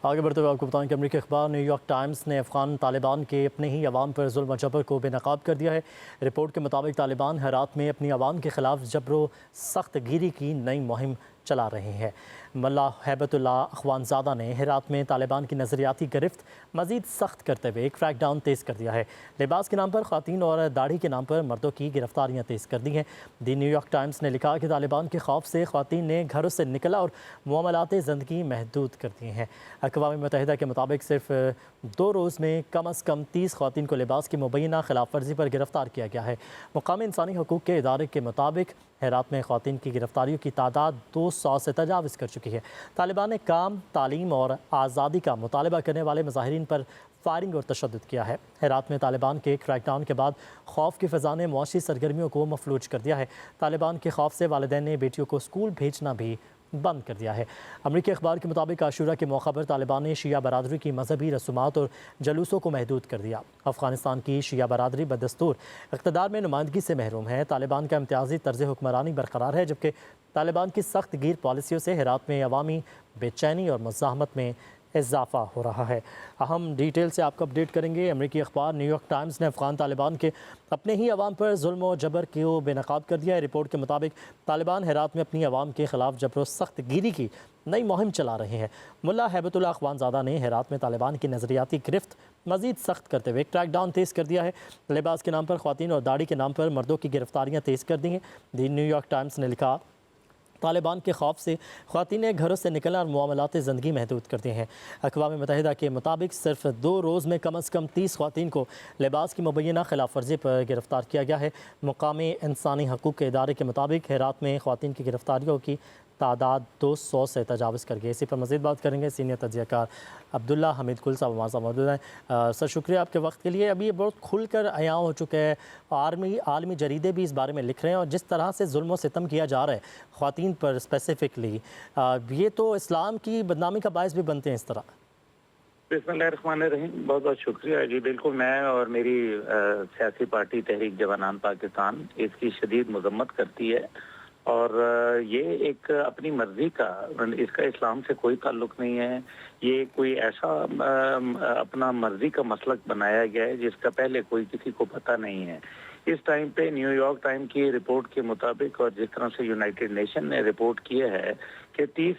आगे बढ़ते हुए आपको बताएं कि अमेरिकी अखबार न्यूयॉर्क टाइम्स ने अफगान तालिबान के अपने ही अवाम पर जुल्म और जबर को बेनकाब कर दिया है। रिपोर्ट के मुताबिक तालिबान हेरात में अपनी अवाम के खिलाफ जबर सख्त गिरी की नई मुहिम चला रहे हैं। मल्ला हैबतुल्लाह अखवानजादा ने हेरात में तालिबान की नज़रियाती गिरफ्त मज़ीद सख्त करते हुए एक क्रैकडाउन तेज़ कर दिया है। लिबास के नाम पर ख़वातीन और दाढ़ी के नाम पर मर्दों की गिरफ्तारियाँ तेज़ कर दी हैं। दी न्यूयॉर्क टाइम्स ने लिखा कि तालिबान के खौफ से ख़वातीन ने घरों से निकला और मामलात ज़िंदगी महदूद कर दिए हैं। अक़वाम मुत्तहिदा के मुताबिक सिर्फ 2 रोज़ में कम अज़ कम 30 ख़वातीन को लिबास की मुबैना खिलाफ वर्जी पर गिरफ्तार किया गया है। मुकामी इंसानी हकूक़ के इदारे के मुताबिक हेरात में ख़वातीन की गिरफ्तारियों की तादाद 200 से तजावज़ कर चुकी है। तालिबान ने काम, तालीम और आज़ादी का मुतालबा करने वाले मुज़ाहिरीन पर फायरिंग और तशद्दुद किया है। हेरात में तालिबान के क्रैकडाउन के बाद खौफ की फ़ज़ा ने मुआशी सरगर्मियों को मफलूज कर दिया है। तालिबान के खौफ से वालिदैन ने बेटियों को स्कूल भेजना भी बंद कर दिया है। अमरीकी अखबार के मुताबिक आशूरा के मौका पर तालिबान ने शिया बरादरी की मजहबी रसूमात और जलूसों को महदूद कर दिया। अफगानिस्तान की शिया बरादरी बदस्तूर इक़्तिदार में नुमाइंदगी से महरूम है। तालिबान का इम्तियाजी तर्ज हुक्मरानी बरकरार है, जबकि तालिबान की सख्त गिर पॉलिसियों से हेरात में अवामी बेचैनी और मुज़ाहमत में इजाफा हो रहा है। अहम डिटेल से आपको अपडेट करेंगे। अमरीकी अखबार न्यूयॉर्क टाइम्स ने अफ़गान तालिबान के अपने ही अवाम पर जुल्म और जबर को बेनकाब कर दिया है। रिपोर्ट के मुताबिक तालिबान हेरात में अपनी अवाम के खिलाफ जबर सख्त गिरी की नई मुहिम चला रहे हैं। मुल्ला हैबतुल्लाह अखवानजादा ने हेरात में तालिबान की नज़रियाती गिरफ्त मज़ीद सख्त करते हुए क्रैकडाउन तेज़ कर दिया है। लिबास के नाम पर ख़वातीन और दाढ़ी के नाम पर मर्दों की गिरफ्तारियाँ तेज़ कर दी हैं। दी न्यूयॉर्क टाइम्स ने लिखा, तालिबान के खौफ से ख़वातीन ने घरों से निकलना और मामलात ज़िंदगी महदूद कर दिए हैं। अक़वाम मुत्तहिदा के मुताबिक सिर्फ 2 रोज़ में कम अज़ कम 30 ख़वातीन को लिबास की मुबैना खिलाफ वर्जी पर गिरफ़्तार किया गया है। मुकामी इंसानी हकूक़ के इदारे के मुताबिक हेरात में ख़वातीन की गिरफ्तारियों की तादाद 200 से तजावज़ कर गई। इसी पर मज़ीद बात करेंगे सीनियर तज्ज़ियाकार अब्दुल्ला हमीद कुल साहब हमारे साथ मौजूद हैं। सर शुक्रिया आपके वक्त के लिए। अभी ये बहुत खुलकर अयां हो चुका है, आलमी जरीदे भी इस बारे में लिख रहे हैं, और जिस तरह से जुल्म और सितम किया जा रहा है ख़वातीन पर स्पेसिफ़िकली, ये तो इस्लाम की बदनामी का बायस भी बनते हैं इस तरह। बिस्मिल्लाहिर्रहमानिर्रहीम। बहुत बहुत शुक्रिया जी। बिल्कुल, मैं और मेरी सियासी पार्टी तहरीक जवानान पाकिस्तान इसकी शदीद मजम्मत करती है, और ये एक अपनी मर्जी का, इसका इस्लाम से कोई ताल्लुक नहीं है। ये कोई ऐसा अपना मर्जी का मसलक बनाया गया है जिसका पहले कोई किसी को पता नहीं है। इस टाइम पे न्यूयॉर्क टाइम की रिपोर्ट के मुताबिक, और जिस तरह से यूनाइटेड नेशन ने रिपोर्ट किया है कि 30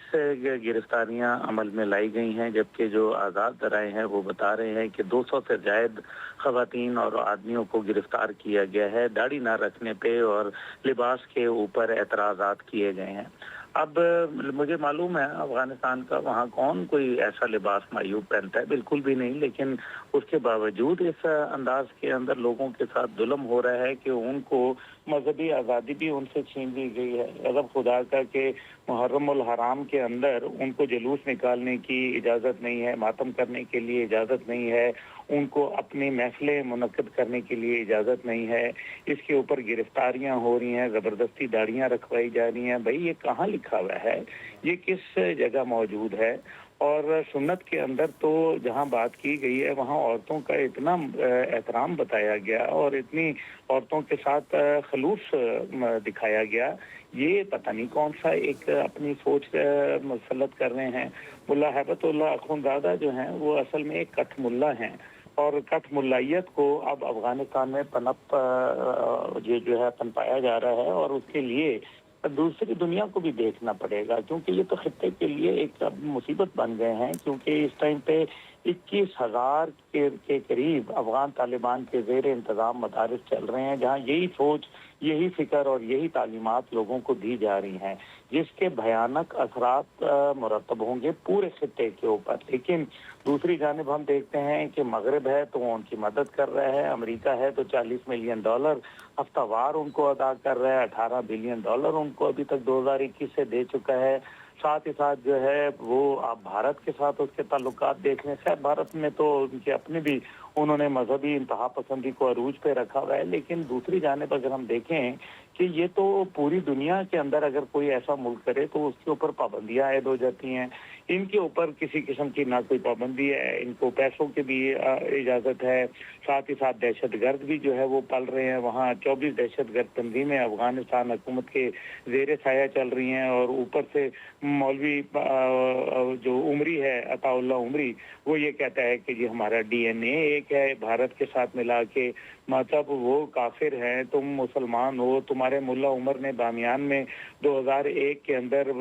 गिरफ्तारियां अमल में लाई गई हैं, जबकि जो आज़ाद दराए हैं वो बता रहे हैं कि 200 से ज़ायद ख़वातीन और आदमियों को गिरफ्तार किया गया है दाढ़ी ना रखने पे और लिबास के ऊपर एतराज़ात किए गए हैं। अब मुझे मालूम है अफगानिस्तान का वहाँ कौन कोई ऐसा लिबास मायूब पहनता है, बिल्कुल भी नहीं, लेकिन उसके बावजूद इस अंदाज के अंदर लोगों के साथ जुल्म हो रहा है कि उनको मजहबी आज़ादी भी उनसे छीन ली गई है। अदब खुदा का के मुहर्रम उल हराम के अंदर उनको जुलूस निकालने की इजाज़त नहीं है, मातम करने के लिए इजाज़त नहीं है, उनको अपनी महफिलें मुनक्किद करने के लिए इजाज़त नहीं है। इसके ऊपर गिरफ्तारियां हो रही हैं, ज़बरदस्ती दाढ़ियां रखवाई जा रही हैं। भाई ये कहाँ लिखा हुआ है, ये किस जगह मौजूद है? और सुन्नत के अंदर तो जहाँ बात की गई है वहाँ औरतों का इतना एहतराम बताया गया और इतनी औरतों के साथ खलूस दिखाया गया। ये पता नहीं कौन सा एक अपनी सोच मुसल्लत कर रहे हैं। मुल्ला हैबतुल्लाह अखुंज़ादा जो हैं वो असल में एक कठ मुल्ला हैं, और कठ मुल्लाइयत को अब अफगानिस्तान में ये जो है पनपाया जा रहा है, और उसके लिए दूसरी दुनिया को भी देखना पड़ेगा, क्योंकि ये तो खित्ते के लिए एक मुसीबत बन गए हैं। क्योंकि इस टाइम पे 21,000 के करीब अफगान तालिबान के ज़ेर इंतज़ाम मदारिस चल रहे हैं, जहाँ यही सोच, यही फिक्र और यही तालीमात लोगों को दी जा रही हैं, जिसके भयानक असरात मुरतब होंगे पूरे खित्ते के ऊपर। लेकिन दूसरी जानिब हम देखते हैं कि मगरब है तो वो उनकी मदद कर रहा है, अमेरिका है तो $40 मिलियन हफ्तावार उनको अदा कर रहा है, $18 बिलियन उनको अभी तक 2021 से दे चुका है। साथ ही साथ जो है वो आप भारत के साथ उसके ताल्लुकात देख लें, शायद भारत में तो उनके अपने भी उन्होंने मजहबी इंतहा पसंदी को अरूज पे रखा हुआ है, लेकिन दूसरी जानिब अगर हम देखें कि ये तो पूरी दुनिया के अंदर अगर कोई ऐसा मुल्क करे तो उसके ऊपर पाबंदियां आयद हो जाती हैं। इनके ऊपर किसी किस्म की ना कोई पाबंदी है, इनको पैसों की भी इजाज़त है, साथ ही साथ दहशतगर्द भी जो है वो पल रहे हैं। वहाँ 24 दहशतगर्द तंजीमें अफगानिस्तान हुकूमत के ज़ेर साया चल रही हैं, और ऊपर से मौलवी जो उमरी है, अताउल्ला उमरी, वो ये कहता है कि ये हमारा DNA एक है, भारत के साथ मिला के, मतलब वो काफिर हैं, तुम मुसलमान हो। तुम्हारे मुल्ला उमर ने बामियान में 2001 के अंदर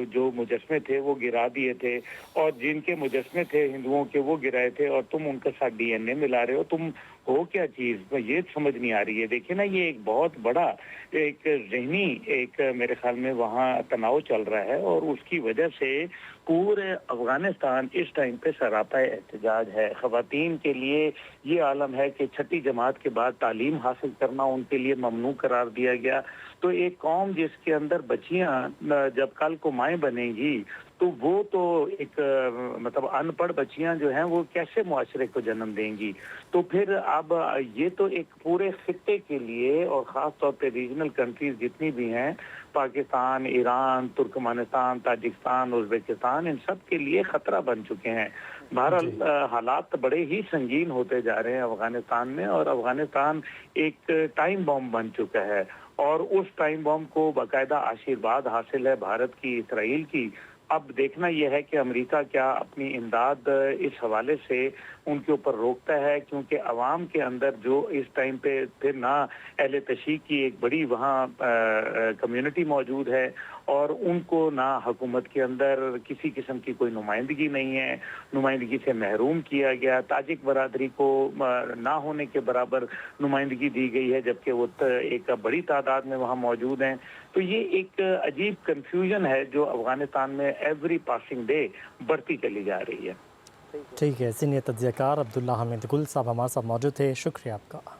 जो मुजस्मे थे वो गिरा दिए थे, और जिनके मुजस्मे थे हिंदुओं के वो गिराए थे, और तुम उनके साथ DNA मिला रहे हो। तुम हो क्या चीज, ये समझ नहीं आ रही है। देखिए ना, ये एक बहुत बड़ा एक ज़हनी एक मेरे ख्याल में वहाँ तनाव चल रहा है, और उसकी वजह से पूरे अफगानिस्तान इस टाइम पे सरापा एहतजाज है। ख़वातीन के लिए ये आलम है कि छठी जमात के बाद तालीम हासिल करना उनके लिए ममनू करार दिया गया। तो एक कौम जिसके अंदर बच्चियां जब कल को माएँ बनेंगी, तो वो तो एक मतलब अनपढ़ बच्चियां जो हैं वो कैसे मुआशरे को जन्म देंगी। तो फिर अब ये तो एक पूरे खित्ते के लिए, और ख़ास तौर पे रीजनल कंट्रीज जितनी भी हैं, Pakistan, Iran, Turkmenistan, Tajikistan, Uzbekistan, इन सब के लिए ख़तरा बन चुके हैं। बहरहाल हालात बड़े ही संगीन होते जा रहे हैं अफगानिस्तान में, और अफगानिस्तान एक टाइम बॉम्ब बन चुका है, और उस टाइम बॉम्ब को बाकायदा आशीर्वाद हासिल है भारत की, इसराइल की। अब देखना यह है कि अमेरिका क्या अपनी इमदाद इस हवाले से उनके ऊपर रोकता है, क्योंकि अवाम के अंदर जो इस टाइम पे फिर ना अहले तशीक की एक बड़ी वहाँ कम्युनिटी मौजूद है, और उनको ना हुकूमत के अंदर किसी किस्म की कोई नुमाइंदगी नहीं है, नुमाइंदगी से महरूम किया गया। ताजिक बरादरी को ना होने के बराबर नुमाइंदगी दी गई है, जबकि वो एक बड़ी तादाद में वहाँ मौजूद हैं। तो ये एक अजीब कंफ्यूजन है जो अफगानिस्तान में एवरी पासिंग डे बढ़ती चली जा रही है। ठीक है, सीनियर तज्ज़ियाकार अब्दुल्ला हामिद गुल साहब हमारे साथ मौजूद थे, शुक्रिया आपका।